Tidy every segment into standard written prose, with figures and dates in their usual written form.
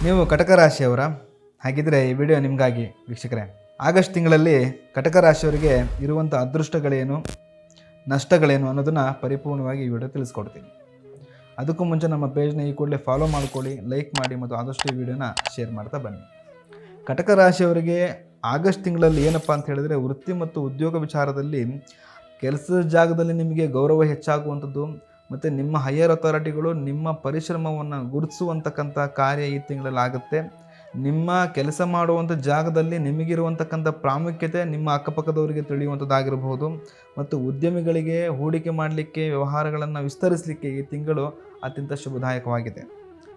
ನೀವು ಕಟಕ ರಾಶಿಯವರ ಹಾಗಿದ್ದರೆ ಈ ವಿಡಿಯೋ ನಿಮಗಾಗಿ ವೀಕ್ಷಕರೇ. ಆಗಸ್ಟ್ ತಿಂಗಳಲ್ಲಿ ಕಟಕ ರಾಶಿಯವರಿಗೆ ಇರುವಂಥ ಅದೃಷ್ಟಗಳೇನು, ನಷ್ಟಗಳೇನು ಅನ್ನೋದನ್ನು ಪರಿಪೂರ್ಣವಾಗಿ ಈ ವಿಡಿಯೋ ತಿಳಿಸ್ಕೊಡ್ತೀನಿ. ಅದಕ್ಕೂ ಮುಂಚೆ ನಮ್ಮ ಪೇಜ್ನ ಈ ಕೂಡಲೇ ಫಾಲೋ ಮಾಡ್ಕೊಳ್ಳಿ, ಲೈಕ್ ಮಾಡಿ ಮತ್ತು ಆದಷ್ಟು ಈ ವಿಡಿಯೋನ ಶೇರ್ ಮಾಡ್ತಾ ಬನ್ನಿ. ಕಟಕ ರಾಶಿಯವರಿಗೆ ಆಗಸ್ಟ್ ತಿಂಗಳಲ್ಲಿ ಏನಪ್ಪ ಅಂತ ಹೇಳಿದ್ರೆ, ವೃತ್ತಿ ಮತ್ತು ಉದ್ಯೋಗ ವಿಚಾರದಲ್ಲಿ ಕೆಲಸದ ಜಾಗದಲ್ಲಿ ನಿಮಗೆ ಗೌರವ ಹೆಚ್ಚಾಗುವಂಥದ್ದು ಮತ್ತು ನಿಮ್ಮ ಹೈಯರ್ ಅಥಾರಿಟಿಗಳು ನಿಮ್ಮ ಪರಿಶ್ರಮವನ್ನು ಗುರುತಿಸುವಂತಕ್ಕಂಥ ಕಾರ್ಯ ಈ ತಿಂಗಳಲ್ಲಿ ಆಗುತ್ತೆ. ನಿಮ್ಮ ಕೆಲಸ ಮಾಡುವಂಥ ಜಾಗದಲ್ಲಿ ನಿಮಗಿರುವಂತಕ್ಕಂಥ ಪ್ರಾಮುಖ್ಯತೆ ನಿಮ್ಮ ಅಕ್ಕಪಕ್ಕದವರಿಗೆ ತಿಳಿಯುವಂಥದ್ದಾಗಿರಬಹುದು. ಮತ್ತು ಉದ್ಯಮಿಗಳಿಗೆ ಹೂಡಿಕೆ ಮಾಡಲಿಕ್ಕೆ, ವ್ಯವಹಾರಗಳನ್ನು ವಿಸ್ತರಿಸಲಿಕ್ಕೆ ಈ ತಿಂಗಳು ಅತ್ಯಂತ ಶುಭದಾಯಕವಾಗಿದೆ.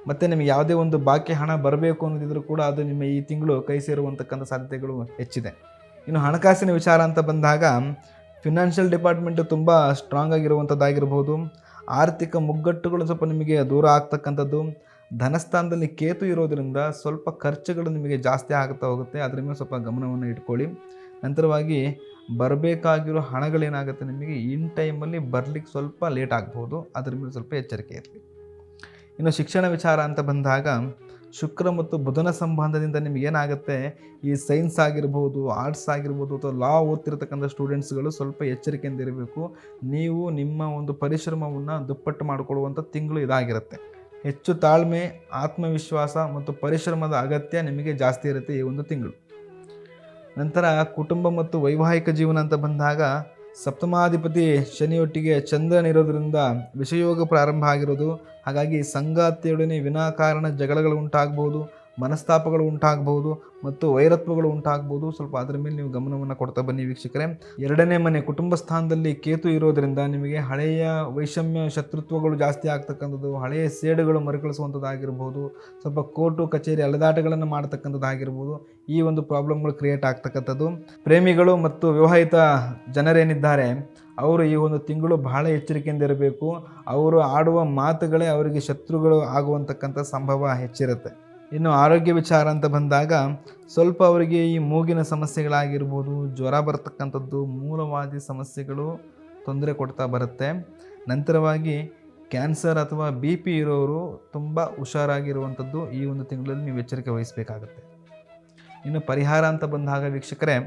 ಮತ್ತು ನಿಮಗೆ ಯಾವುದೇ ಒಂದು ಬಾಕಿ ಹಣ ಬರಬೇಕು ಅನ್ನೋದಿದ್ರೂ ಕೂಡ ಅದು ನಿಮ್ಮ ಈ ತಿಂಗಳು ಕೈ ಸೇರುವಂತಕ್ಕಂಥ ಸಾಧ್ಯತೆಗಳು ಹೆಚ್ಚಿದೆ. ಇನ್ನು ಹಣಕಾಸಿನ ವಿಚಾರ ಅಂತ ಬಂದಾಗ ಫಿನಾನ್ಷಿಯಲ್ ಡಿಪಾರ್ಟ್ಮೆಂಟು ತುಂಬ ಸ್ಟ್ರಾಂಗ್ ಆಗಿರುವಂಥದ್ದಾಗಿರ್ಬೋದು. ಆರ್ಥಿಕ ಮುಗ್ಗಟ್ಟುಗಳು ಸ್ವಲ್ಪ ನಿಮಗೆ ದೂರ ಆಗ್ತಕ್ಕಂಥದ್ದು. ಧನಸ್ಥಾನದಲ್ಲಿ ಕೇತು ಇರೋದರಿಂದ ಸ್ವಲ್ಪ ಖರ್ಚುಗಳು ನಿಮಗೆ ಜಾಸ್ತಿ ಆಗ್ತಾ ಹೋಗುತ್ತೆ, ಅದರ ಮೇಲೆ ಸ್ವಲ್ಪ ಗಮನವನ್ನು ಇಟ್ಕೊಳ್ಳಿ. ನಂತರವಾಗಿ ಬರಬೇಕಾಗಿರೋ ಹಣಗಳೇನಾಗುತ್ತೆ ನಿಮಗೆ ಇನ್ ಟೈಮಲ್ಲಿ ಬರಲಿಕ್ಕೆ ಸ್ವಲ್ಪ ಲೇಟ್ ಆಗ್ಬೋದು, ಅದರ ಮೇಲೆ ಸ್ವಲ್ಪ ಎಚ್ಚರಿಕೆ ಇರಲಿ. ಇನ್ನು ಶಿಕ್ಷಣ ವಿಚಾರ ಅಂತ ಬಂದಾಗ ಶುಕ್ರ ಮತ್ತು ಬುಧನ ಸಂಬಂಧದಿಂದ ನಿಮಗೇನಾಗುತ್ತೆ, ಈ ಸೈನ್ಸ್ ಆಗಿರ್ಬೋದು, ಆರ್ಟ್ಸ್ ಆಗಿರ್ಬೋದು ಅಥವಾ ಲಾ ಓದ್ತಿರ್ತಕ್ಕಂಥ ಸ್ಟೂಡೆಂಟ್ಸ್ಗಳು ಸ್ವಲ್ಪ ಎಚ್ಚರಿಕೆಯಿಂದ ಇರಬೇಕು. ನೀವು ನಿಮ್ಮ ಒಂದು ಪರಿಶ್ರಮವನ್ನು ದುಪ್ಪಟ್ಟು ಮಾಡಿಕೊಳ್ಳುವಂಥ ತಿಂಗಳು ಇದಾಗಿರುತ್ತೆ. ಹೆಚ್ಚು ತಾಳ್ಮೆ, ಆತ್ಮವಿಶ್ವಾಸ ಮತ್ತು ಪರಿಶ್ರಮದ ಅಗತ್ಯ ನಿಮಗೆ ಜಾಸ್ತಿ ಇರುತ್ತೆ ಈ ಒಂದು ತಿಂಗಳು. ನಂತರ ಕುಟುಂಬ ಮತ್ತು ವೈವಾಹಿಕ ಜೀವನ ಅಂತ ಬಂದಾಗ ಸಪ್ತಮಾಧಿಪತಿ ಶನಿಯೊಟ್ಟಿಗೆ ಚಂದ್ರನಿರೋದ್ರಿಂದ ವಿಷಯೋಗ ಪ್ರಾರಂಭ ಆಗಿರೋದು. ಹಾಗಾಗಿ ಸಂಗಾತಿಯೊಡನೆ ವಿನಾಕಾರಣ ಜಗಳಗಳು ಉಂಟಾಗ್ಬೋದು, ಮನಸ್ತಾಪಗಳು ಉಂಟಾಗ್ಬೋದು ಮತ್ತು ವೈರತ್ವಗಳು ಉಂಟಾಗ್ಬೋದು. ಸ್ವಲ್ಪ ಅದರ ಮೇಲೆ ನೀವು ಗಮನವನ್ನು ಕೊಡ್ತಾ ಬನ್ನಿ ವೀಕ್ಷಕರೇ. ಎರಡನೇ ಮನೆ ಕುಟುಂಬ ಸ್ಥಾನದಲ್ಲಿ ಕೇತು ಇರೋದರಿಂದ ನಿಮಗೆ ಹಳೆಯ ವೈಷಮ್ಯ ಶತ್ರುತ್ವಗಳು ಜಾಸ್ತಿ ಆಗ್ತಕ್ಕಂಥದ್ದು, ಹಳೆಯ ಸೇಡುಗಳು ಮರುಕಳಿಸುವಂಥದ್ದಾಗಿರ್ಬೋದು, ಸ್ವಲ್ಪ ಕೋರ್ಟು ಕಚೇರಿ ಅಲೆದಾಟಗಳನ್ನು ಮಾಡ್ತಕ್ಕಂಥದ್ದಾಗಿರ್ಬೋದು. ಈ ಒಂದು ಪ್ರಾಬ್ಲಮ್ಗಳು ಕ್ರಿಯೇಟ್ ಆಗ್ತಕ್ಕಂಥದ್ದು. ಪ್ರೇಮಿಗಳು ಮತ್ತು ವಿವಾಹಿತ ಜನರೇನಿದ್ದಾರೆ ಅವರು ಈ ಒಂದು ತಿಂಗಳು ಬಹಳ ಎಚ್ಚರಿಕೆಯಿಂದ ಇರಬೇಕು. ಅವರು ಆಡುವ ಮಾತುಗಳೇ ಅವರಿಗೆ ಶತ್ರುಗಳು ಆಗುವಂತಕ್ಕಂಥ ಸಂಭವ ಹೆಚ್ಚಿರುತ್ತೆ. ಇನ್ನು ಆರೋಗ್ಯ ವಿಚಾರ ಅಂತ ಬಂದಾಗ ಸ್ವಲ್ಪ ಅವರಿಗೆ ಈ ಮೂಗಿನ ಸಮಸ್ಯೆಗಳಾಗಿರ್ಬೋದು, ಜ್ವರ ಬರ್ತಕ್ಕಂಥದ್ದು, ಮೂಲವಾದಿ ಸಮಸ್ಯೆಗಳು ತೊಂದರೆ ಕೊಡ್ತಾ ಬರುತ್ತೆ. ನಂತರವಾಗಿ ಕ್ಯಾನ್ಸರ್ ಅಥವಾ BP ಇರೋರು ತುಂಬ ಹುಷಾರಾಗಿರುವಂಥದ್ದು ಈ ಒಂದು ತಿಂಗಳಲ್ಲಿ ನೀವು ಎಚ್ಚರಿಕೆ ವಹಿಸಬೇಕಾಗುತ್ತೆ. ಇನ್ನು ಪರಿಹಾರ ಅಂತ ಬಂದಾಗ ವೀಕ್ಷಕರೇ,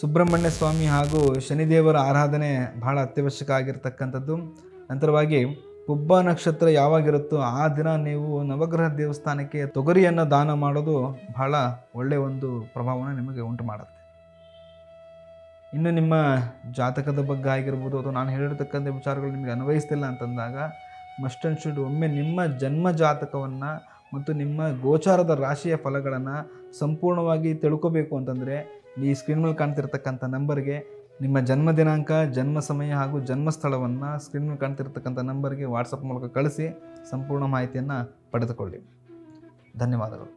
ಸುಬ್ರಹ್ಮಣ್ಯ ಸ್ವಾಮಿ ಹಾಗೂ ಶನಿದೇವರ ಆರಾಧನೆ ಬಹಳ ಅತ್ಯವಶ್ಯಕ ಆಗಿರ್ತಕ್ಕಂಥದ್ದು. ನಂತರವಾಗಿ ಪುಬ್ಬ ನಕ್ಷತ್ರ ಯಾವಾಗಿರುತ್ತೋ ಆ ದಿನ ನೀವು ನವಗ್ರಹ ದೇವಸ್ಥಾನಕ್ಕೆ ತೊಗರಿಯನ್ನು ದಾನ ಮಾಡೋದು ಬಹಳ ಒಳ್ಳೆಯ ಒಂದು ಪ್ರಭಾವವನ್ನು ನಿಮಗೆ ಉಂಟು ಮಾಡುತ್ತೆ. ಇನ್ನು ನಿಮ್ಮ ಜಾತಕದ ಬಗ್ಗೆ ಆಗಿರ್ಬೋದು ಅಥವಾ ನಾನು ಹೇಳಿರ್ತಕ್ಕಂಥ ವಿಚಾರಗಳು ನಿಮಗೆ ಅನ್ವಯಿಸ್ತಿಲ್ಲ ಅಂತಂದಾಗ ಮಸ್ಟ್ ಆ್ಯಂಡ್ ಶುಡ್ ಒಮ್ಮೆ ನಿಮ್ಮ ಜನ್ಮ ಜಾತಕವನ್ನು ಮತ್ತು ನಿಮ್ಮ ಗೋಚಾರದ ರಾಶಿಯ ಫಲಗಳನ್ನು ಸಂಪೂರ್ಣವಾಗಿ ತಿಳ್ಕೋಬೇಕು ಅಂತಂದರೆ ಈ ಸ್ಕ್ರೀನ್ ಮೇಲೆ ಕಾಣ್ತಿರ್ತಕ್ಕಂಥ ನಂಬರ್ಗೆ ನಿಮ್ಮ ಜನ್ಮ ದಿನಾಂಕ, ಜನ್ಮ ಸಮಯ ಹಾಗೂ ಜನ್ಮ ಸ್ಥಳವನ್ನು ಸ್ಕ್ರೀನ್ ಮೇಲೆ ಕಾಣ್ತಿರ್ತಕ್ಕಂಥ ನಂಬರ್ಗೆ ವಾಟ್ಸಪ್ ಮೂಲಕ ಕಳಿಸಿ ಸಂಪೂರ್ಣ ಮಾಹಿತಿಯನ್ನು ಪಡೆದುಕೊಳ್ಳಿ. ಧನ್ಯವಾದಗಳು.